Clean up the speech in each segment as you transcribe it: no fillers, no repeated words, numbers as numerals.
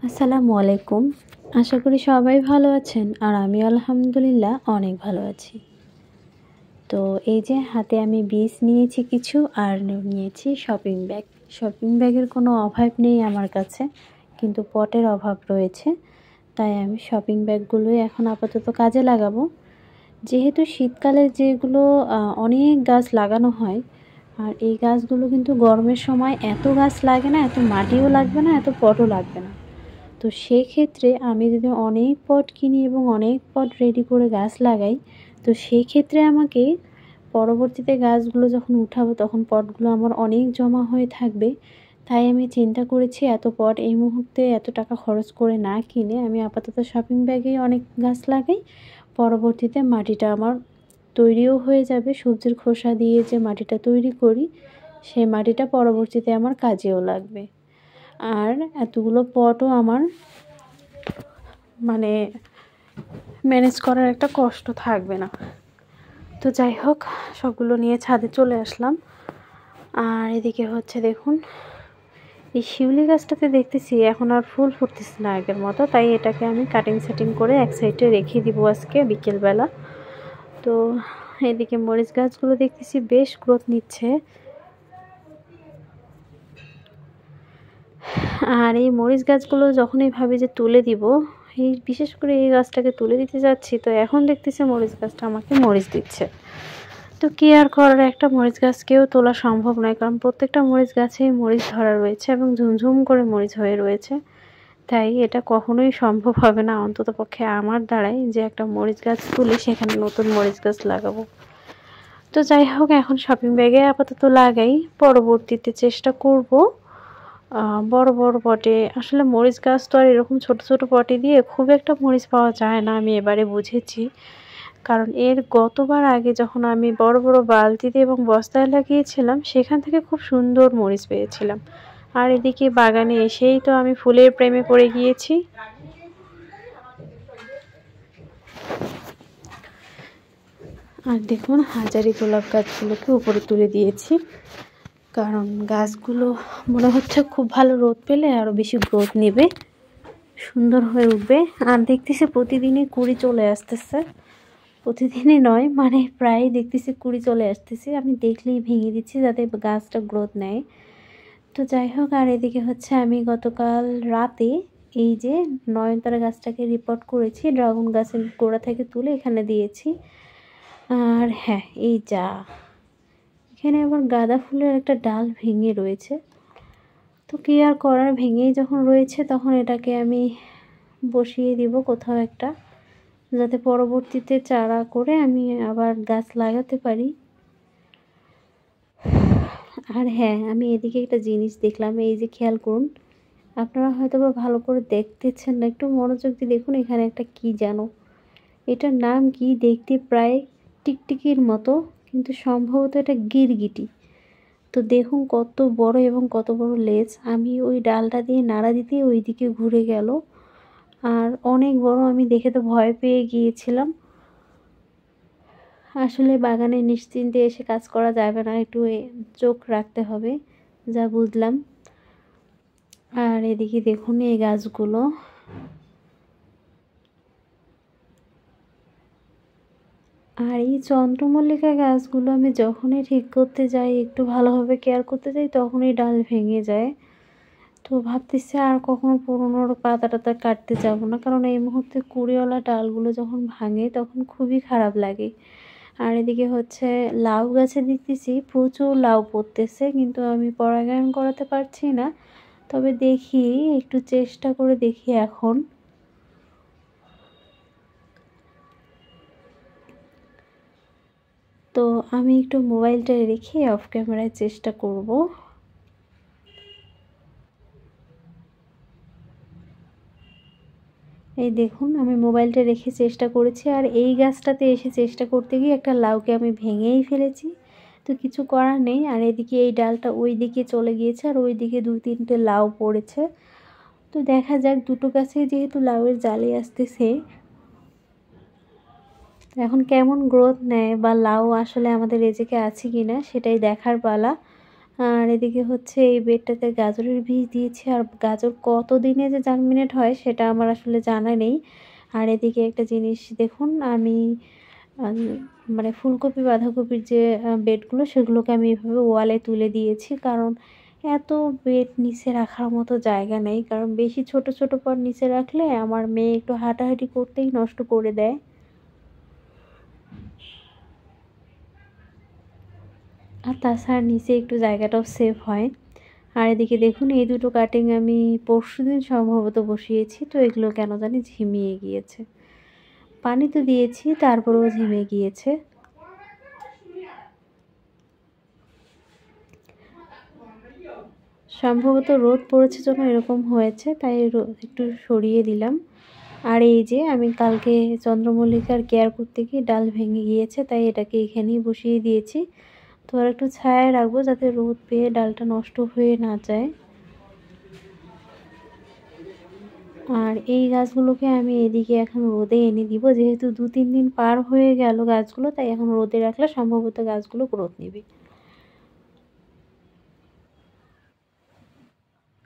আসসালামু আলাইকুম। আশা করি সবাই ভালো আছেন আর আমি আলহামদুলিল্লাহ অনেক ভালো আছি। তো এই যে হাতে আমি বীজ নিয়েছি কিছু আর নিয়েছি শপিং ব্যাগ। শপিং ব্যাগের কোনো অভাব নেই আমার কাছে, কিন্তু পটের অভাব রয়েছে। তাই আমি শপিং ব্যাগগুলোই এখন আপাতত কাজে লাগাবো। যেহেতু শীতকালে যেগুলো অনেক গাছ লাগানো হয়, আর এই গাছগুলো কিন্তু গরমের সময় এত গাছ লাগে না, এত মাটিও লাগবে না, এত পটও লাগবে না। তো সেক্ষেত্রে আমি যদি অনেক পট কিনি এবং অনেক পট রেডি করে গাছ লাগাই, তো সেক্ষেত্রে আমাকে পরবর্তীতে গাছগুলো যখন উঠাবো তখন পটগুলো আমার অনেক জমা হয়ে থাকবে। তাই আমি চিন্তা করেছি এত পট এই মুহূর্তে এত টাকা খরচ করে না কিনে আমি আপাতত শপিং ব্যাগেই অনেক গাছ লাগাই। পরবর্তীতে মাটিটা আমার তৈরিও হয়ে যাবে। সবজির খোসা দিয়ে যে মাটিটা তৈরি করি, সেই মাটিটা পরবর্তীতে আমার কাজেও লাগবে। আর এতগুলো পটও আমার ম্যানেজ করার একটা কষ্ট থাকবে না। তো যাই হোক, সবগুলো নিয়ে ছাদে চলে আসলাম। আর এদিকে হচ্ছে দেখুন, এই শিউলি গাছটাতে দেখতেছি এখন আর ফুল ফুটতেছে না আগের মতো, তাই এটাকে আমি কাটিং সেটিং করে এক সাইডে রেখে দিব আজকে বিকেলবেলা। তো এদিকে মরিচ গাছগুলো দেখতেছি বেশ গ্রোথ নিচ্ছে। আর এই মরিচ গাছগুলো যখনই ভাবি যে তুলে দিব, এই বিশেষ করে এই গাছটাকে তুলে দিতে যাচ্ছি, তো এখন দেখতেছি মরিচ গাছটা আমাকে মরিচ দিচ্ছে। তো কি আর করার, একটা মরিচ গাছকেও তোলা সম্ভব নয়, কারণ প্রত্যেকটা মরিচ গাছেই মরিচ ধরা রয়েছে এবং ঝুমঝুম করে মরিচ হয়ে রয়েছে। তাই এটা কখনোই সম্ভব হবে না অন্তত পক্ষে আমার দ্বারাই যে একটা মরিচ গাছ তুলে সেখানে নতুন মরিচ গাছ লাগাবো। তো যাই হোক, এখন শপিং ব্যাগে আপাতত লাগাই, পরবর্তীতে চেষ্টা করব বড় বড় পটে। আসলে মরিচ গাছ তো আর এরকম ছোট ছোট পটে দিয়ে খুব একটা মরিচ পাওয়া যায় না, আমি এবারে বুঝেছি। কারণ এর গতবার আগে যখন আমি বড় বড় বালতিতে এবং বস্তায় লাগিয়েছিলাম, সেখান থেকে খুব সুন্দর মরিচ পেয়েছিলাম। আর এদিকে বাগানে এসেই তো আমি ফুলের প্রেমে পড়ে গিয়েছি। আর দেখুন, হাজারি গোলাপ গাছগুলোকে উপরে তুলে দিয়েছি, কারণ গাছগুলো মনে হচ্ছে খুব ভালো রোদ পেলে আরও বেশি গ্রোথ নেবে, সুন্দর হয়ে উঠবে। আর দেখতেছি প্রতিদিনই কুড়ি চলে আসতেছে, প্রতিদিনই নয় প্রায় দেখতেছি কুড়ি চলে আসতেছে। আমি দেখলেই ভেঙে দিচ্ছি যাতে গাছটা গ্রোথ নেয়। তো যাই হোক, আর এদিকে হচ্ছে আমি গতকাল রাতে এই যে নয়নতারা গাছটাকে রিপোর্ট করেছি, ড্রাগন গাছের গোড়া থেকে তুলে এখানে দিয়েছি। আর হ্যাঁ, এই যা এখানে আবার গাঁদা ফুলের একটা ডাল ভেঙে রয়েছে। তো কি আর করার, ভেঙেই যখন রয়েছে তখন এটাকে আমি বসিয়ে দিব কোথাও একটা, যাতে পরবর্তীতে চারা করে আমি আবার গাছ লাগাতে পারি। আর হ্যাঁ, আমি এদিকে একটা জিনিস দেখলাম, এই যে খেয়াল করুন, আপনারা হয়তো বা ভালো করে দেখতেছেন না, একটু মনোযোগ দিয়ে দেখুন। এখানে একটা কি যেন, এটার নাম কি, দেখতে প্রায় টিকটিকির মতো, কিন্তু সম্ভবত এটা গিরগিটি। তো দেখুন কত বড় এবং কত বড় লেজ। আমি ওই ডালটা দিয়ে নাড়া দিতেই ওই দিকে ঘুরে গেল, আর অনেক বড়। আমি দেখে তো ভয় পেয়ে গিয়েছিলাম। আসলে বাগানে নিশ্চিন্তে এসে কাজ করা যাবে না, একটু চোখ রাখতে হবে, যা বুঝলাম। আর এদিকে দেখুন এই গাছগুলো, আর এই চন্দ্রমল্লিকা গাছগুলো আমি যখনই ঠিক করতে যাই, একটু ভালোভাবে কেয়ার করতে যাই, তখনই ডাল ভেঙে যায়। তো ভাবতেছি আর কখনো পুরোনো পাতা টাতা কাটতে যাব না, কারণ এই মুহূর্তে কুড়িওয়ালা ডালগুলো যখন ভাঙে তখন খুবই খারাপ লাগে। আর এদিকে হচ্ছে লাউ গাছে দেখতেছি প্রচুর লাউ পড়তেছে, কিন্তু আমি পরাগায়ন করাতে পারছি না। তবে দেখি, একটু চেষ্টা করে দেখি এখন। তো আমি একটু মোবাইলটা রেখে অফ ক্যামেরায় চেষ্টা করব। এই দেখুন, আমি মোবাইলটা রেখে চেষ্টা করেছি, আর এই গাছটাতে এসে চেষ্টা করতে গিয়ে একটা লাউকে আমি ভেঙেই ফেলেছি। তো কিছু করার নেই। আর এদিকে এই ডালটা ওই দিকে চলে গিয়েছে, আর ওই দিকে 2-3টে লাউ পড়েছে। তো দেখা যাক, দুটো গাছে যেহেতু লাউয়ের জালি আসতেছে, এখন কেমন গ্রোথ নেয় বা লাউ আসলে আমাদের এদিকে আছে কিনা সেটাই দেখার পালা। আর এদিকে হচ্ছে এই বেডটাতে গাজরের বীজ দিয়েছি। আর গাজর কত দিনে যে জার্মিনেট হয় সেটা আমার আসলে জানা নেই। আর এদিকে একটা জিনিস দেখুন, আমি মানে ফুলকপি বাঁধাকপির যে বেডগুলো সেগুলোকে আমি এভাবে ওয়ালে তুলে দিয়েছি, কারণ এত বেড নিচে রাখার মতো জায়গা নেই। কারণ বেশি ছোট ছোট পট নিচে রাখলে আমার মেয়ে একটু হাঁটাহাঁটি করতেই নষ্ট করে দেয়। আর তাছাড়া নিচে একটু জায়গাটাও সেভ হয়। আর এদিকে দেখুন, এই দুটো কাটিং আমি পরশুদিন সম্ভবত বসিয়েছি, তো এগুলো কেন জানি ঝিমিয়ে গিয়েছে। পানি তো দিয়েছি, তারপরেও ঝিমে গিয়েছে। সম্ভবত রোদ পড়েছে জন্য এরকম হয়েছে, তাই একটু সরিয়ে দিলাম। আর এই যে আমি কালকে চন্দ্রমল্লিকার কেয়ার করতে গিয়ে ডাল ভেঙে গিয়েছে, তাই এটাকে এখানেই বসিয়ে দিয়েছি। তো আর একটু ছায়ায় রাখবো যাতে রোদ পেয়ে ডালটা নষ্ট হয়ে না যায়। আর এই গাছগুলোকে আমি এদিকে এখন রোদে এনে দিব, যেহেতু 2-3 দিন পার হয়ে গেল গাছগুলো, তাই এখন রোদে রাখলে সম্ভবত গাছগুলো গ্রোথ নেবে।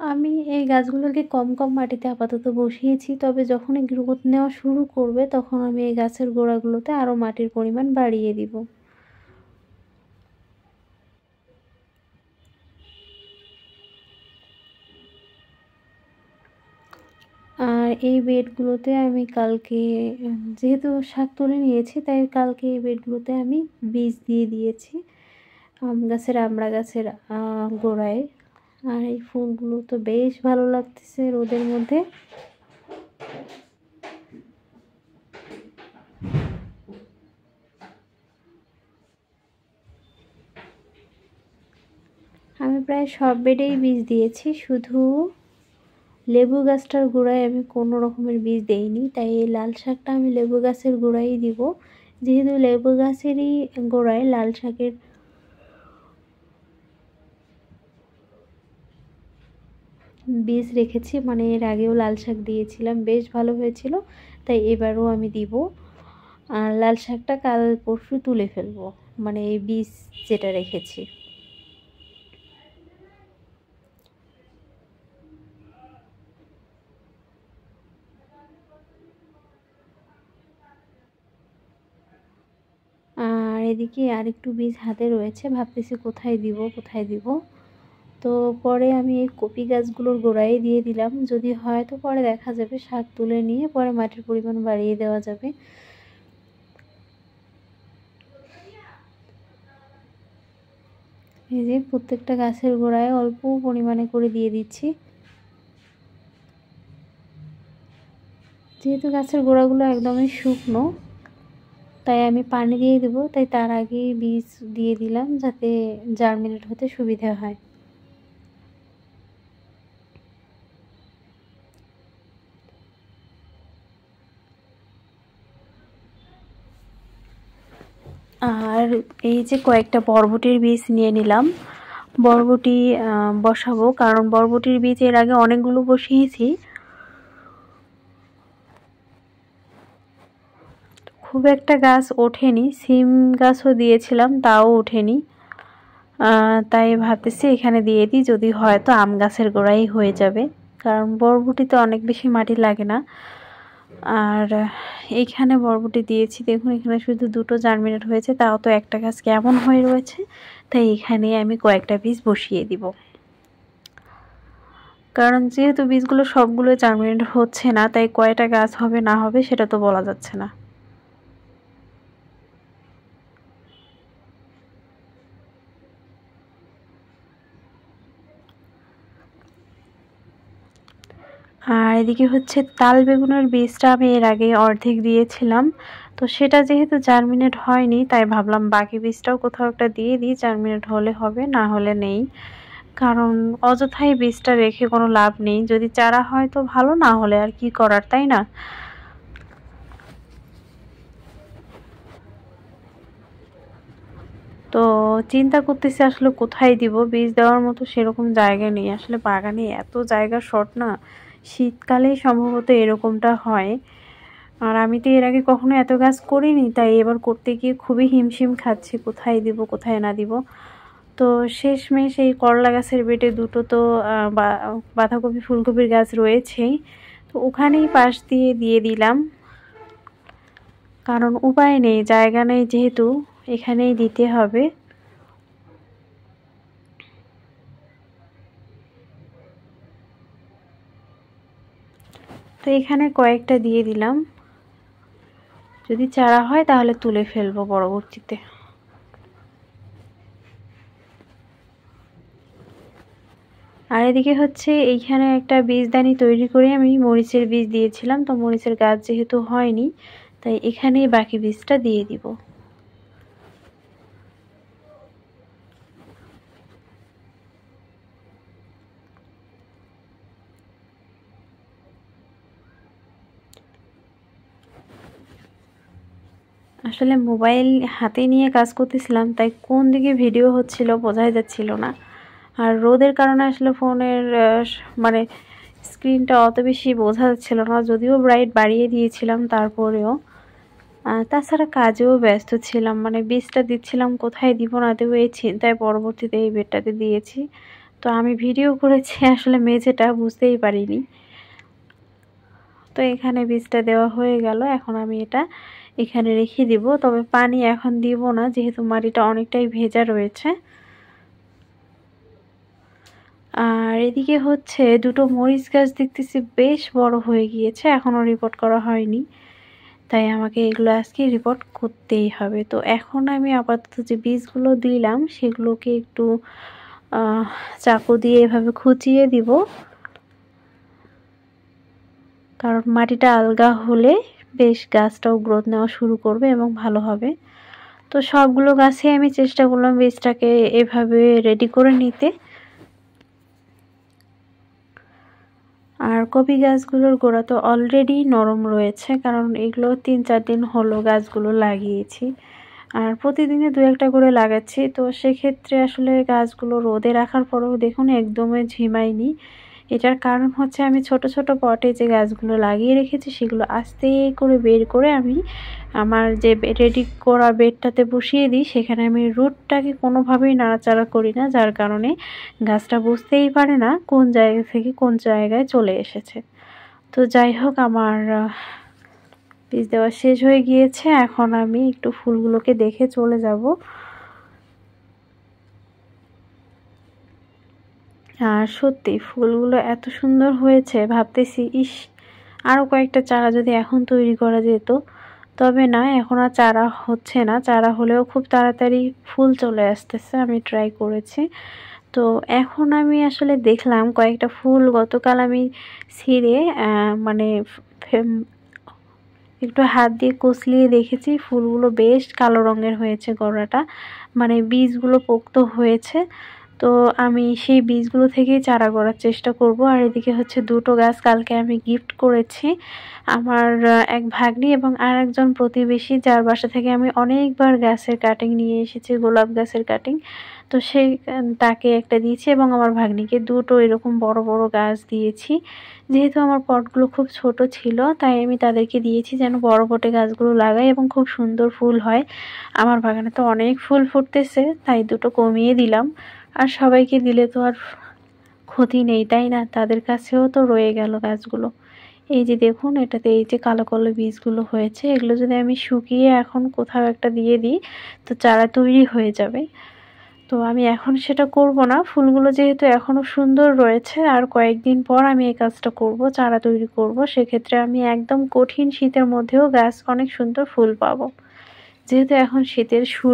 আমি এই গাছগুলোকে কম কম মাটিতে আপাতত বসিয়েছি, তবে যখনই গ্রোথ নেওয়া শুরু করবে তখন আমি এই গাছের গোড়াগুলোতে আরও মাটির পরিমাণ বাড়িয়ে দিব। আর এই বেডগুলোতে আমি কালকে যেহেতু শাক তুলে নিয়েছি, তাই কালকে এই বেডগুলোতে আমি বীজ দিয়ে দিয়েছি আম গাছের, আমড়া গাছের গোড়ায়। আর এই ফুলগুলো তো বেশ ভালো লাগতেছে রোদের মধ্যে। আমি প্রায় সব বেডেই বীজ দিয়েছি, শুধু লেবু গাছটার গোড়ায় আমি কোনো রকমের বীজ দেইনি। তাই এই লাল শাকটা আমি লেবু গাছের গোড়ায় দিব, যেহেতু লেবু গাছেরই গোড়ায় লাল শাকের বীজ রেখেছি। মানে এর আগেও লাল শাক দিয়েছিলাম, বেশ ভালো হয়েছিল, তাই এবারও আমি দিব। আর লাল শাকটা কাল পরশু তুলে ফেলবো, মানে এই বীজ যেটা রেখেছি। আর এদিকে আরেকটু বীজ হাতে রয়েছে, ভাবতেছি কোথায় দিব কোথায় দিব। তো পরে আমি এই কপি গাছগুলোর গোড়ায় দিয়ে দিলাম, যদি হয় তো পরে দেখা যাবে, শাক তুলে নিয়ে পরে মাটির পরিমাণ বাড়িয়ে দেওয়া যাবে। এই যে প্রত্যেকটা গাছের গোড়ায় অল্প পরিমাণে করে দিয়ে দিচ্ছি, যেহেতু গাছের গোড়াগুলো একদমই শুকনো, তাই আমি পানি দিয়ে দেবো, তাই তার আগেই বীজ দিয়ে দিলাম যাতে জার্মিনেট হতে সুবিধা হয়। আর এই যে কয়েকটা বরবটির বীজ নিয়ে নিলাম, বরবটি বসাবো, কারণ বরবটির বীজ এর আগে অনেকগুলো বসিয়েছি, খুব একটা গাছ ওঠেনি। সিম গাছও দিয়েছিলাম, তাও ওঠেনি। তাই ভাবতেছি এখানে দিয়ে দিই, যদি হয় তো আম গাছের গোড়াই হয়ে যাবে, কারণ বরবটিতে অনেক বেশি মাটি লাগে না। আর এইখানে বরবটি দিয়েছি, দেখুন এখানে শুধু 2টো জার্মিনেট হয়েছে, তাও তো একটা গাছ কেমন হয়ে রয়েছে, তাই এখানে আমি কয়েকটা বীজ বসিয়ে দিব। কারণ যেহেতু বীজগুলো সবগুলো জার্মিনেট হচ্ছে না, তাই কয়টা গাছ হবে না হবে সেটা তো বলা যাচ্ছে না। আর এদিকে হচ্ছে তাল বেগুনের বীজটা আমি এর আগে অর্ধেক দিয়েছিলাম, তো সেটা যেহেতু জার্মিনেট হয়নি, তাই ভাবলাম বাকি বীজটাও কোথাও একটা দিয়ে দিই, জার্মিনেট হলে হবে, না হলে নেই। কারণ অযথাই বীজটা রেখে কোনো লাভ নেই, যদি চারা হয় তো ভালো, না হলে আর কি করার, তাই না? তো চিন্তা করতেছি আসলে কোথায় দিব, বীজ দেওয়ার মতো সেরকম জায়গা নেই। আসলে বাগানে এত জায়গা শর্ট না, শীতকালেই সম্ভবত এরকমটা হয়। আর আমি তো এর আগে কখনো এত গাছ করিনি, তাই এবার করতে গিয়ে খুবই হিমশিম খাচ্ছি কোথায় দিব কোথায় না দিব। তো শেষমেশ এই করলা গাছের বেটে দুটো তো বাঁধাকপি ফুলকপির গাছ রয়েছেই, তো ওখানেই পাশ দিয়ে দিয়ে দিলাম, কারণ উপায় নেই, জায়গা নেই যেহেতু এখানেই দিতে হবে। তো এখানে কয়েকটা দিয়ে দিলাম, যদি চারা হয় তাহলে তুলে ফেলবো পরবর্তীতে। আর এদিকে হচ্ছে এইখানে একটা বীজদানি তৈরি করে আমি মরিচের বীজ দিয়েছিলাম, তো মরিচের গাছ যেহেতু হয়নি তাই এখানেই বাকি বীজটা দিয়ে দিব। আসলে মোবাইল হাতে নিয়ে কাজ করতেছিলাম, তাই কোন দিকে ভিডিও হচ্ছিল বোঝাই যাচ্ছিল না। আর রোদের কারণে আসলে ফোনের মানে স্ক্রিনটা অত বেশি বোঝা যাচ্ছিল না, যদিও ব্রাইট বাড়িয়ে দিয়েছিলাম তারপরেও। তাছাড়া কাজেও ব্যস্ত ছিলাম, মানে বীজটা দিচ্ছিলাম কোথায় দিব না দেবো এই চিন্তায় পরবর্তীতে এই বেডটাতে দিয়েছি। তো আমি ভিডিও করেছি আসলে মেঝেটা বুঝতেই পারিনি। তো এখানে বীজটা দেওয়া হয়ে গেল, এখন আমি এটা এখানে রেখে দিব, তবে পানি এখন দিব না যেহেতু মাটিটা অনেকটাই ভেজা রয়েছে। আর এদিকে হচ্ছে দুটো মরিচ গাছ দেখতেছি বেশ বড় হয়ে গিয়েছে, এখনো রিপোর্ট করা হয়নি, তাই আমাকে এগুলো আজকে রিপোর্ট করতেই হবে। তো এখন আমি আপাতত যে বীজগুলো দিলাম সেগুলোকে একটু চাকু দিয়ে এভাবে খুঁচিয়ে দিব, কারণ মাটিটা আলগা হলে বেশ গাছটাও গ্রোথ নেওয়া শুরু করবে এবং ভালো হবে। তো সবগুলো গাছে আমি চেষ্টা করলাম বীজটাকে এভাবে রেডি করে নিতে। আর কপি গাছগুলোর গোড়া তো অলরেডি নরম রয়েছে, কারণ এগুলো 3-4 দিন হলো গাছগুলো লাগিয়েছি, আর প্রতিদিনে 2-1টা করে লাগাচ্ছি। তো সেক্ষেত্রে আসলে গাছগুলো রোদে রাখার পরেও দেখুন একদমই ঝিমায়নি। এটার কারণ হচ্ছে আমি ছোট ছোট পটে যে গাছগুলো লাগিয়ে রেখেছি সেগুলো আস্তে করে বের করে আমি আমার যে রেডি করা বেডটাতে বসিয়ে দিই, সেখানে আমি রুটটাকে কোনোভাবেই নাড়াচাড়া করি না, যার কারণে গাছটা বুঝতেই পারে না কোন জায়গা থেকে কোন জায়গায় চলে এসেছে। তো যাই হোক, আমার বীজ দেওয়া শেষ হয়ে গিয়েছে, এখন আমি একটু ফুলগুলোকে দেখে চলে যাব। আর সত্যি ফুলগুলো এত সুন্দর হয়েছে, ভাবতেছি ইস আরও কয়েকটা চারা যদি এখন তৈরি করা যেত, তবে না, এখন আর চারা হচ্ছে না, চারা হলেও খুব তাড়াতাড়ি ফুল চলে আসতেছে। আমি ট্রাই করেছি, তো এখন আমি আসলে দেখলাম কয়েকটা ফুল গতকাল আমি ছিঁড়ে মানে একটু হাত দিয়ে কচলিয়ে দেখেছি, ফুলগুলো বেশ কালো রঙের হয়েছে গোড়াটা, মানে বীজগুলো পোক্ত হয়েছে। তো আমি সেই বীজগুলো থেকেই চারা করার চেষ্টা করব। আর এদিকে হচ্ছে দুটো গাছ কালকে আমি গিফট করেছি আমার এক ভাগ্নি এবং আর একজন প্রতিবেশী, যার বাসা থেকে আমি অনেকবার গাছের কাটিং নিয়ে এসেছি, গোলাপ গাছের কাটিং। তো সেই তাকে একটা দিয়েছি এবং আমার ভাগ্নিকে দুটো এরকম বড় বড় গাছ দিয়েছি। যেহেতু আমার পটগুলো খুব ছোট ছিল তাই আমি তাদেরকে দিয়েছি যেন বড় পটে গাছগুলো লাগায় এবং খুব সুন্দর ফুল হয়। আমার বাগানে তো অনেক ফুল ফুটতেছে তাই দুটো কমিয়ে দিলাম। আর সবাইকে দিলে তো আর ক্ষতি নেই, তাই না? তাদের কাছেও তো রয়ে গেল গাছগুলো। এই যে দেখুন, এটাতে এই যে কালো কালো বীজগুলো হয়েছে, এগুলো যদি আমি শুকিয়ে এখন কোথাও একটা দিয়ে দিই তো চারা তৈরি হয়ে যাবে। তো আমি এখন সেটা করব না, ফুলগুলো যেহেতু এখনো সুন্দর রয়েছে, আর কয়েকদিন পর আমি এই কাজটা করব, চারা তৈরি করব। সেক্ষেত্রে আমি একদম কঠিন শীতের মধ্যেও গাছ অনেক সুন্দর ফুল পাবো, যেহেতু এখন শীতের শুরু।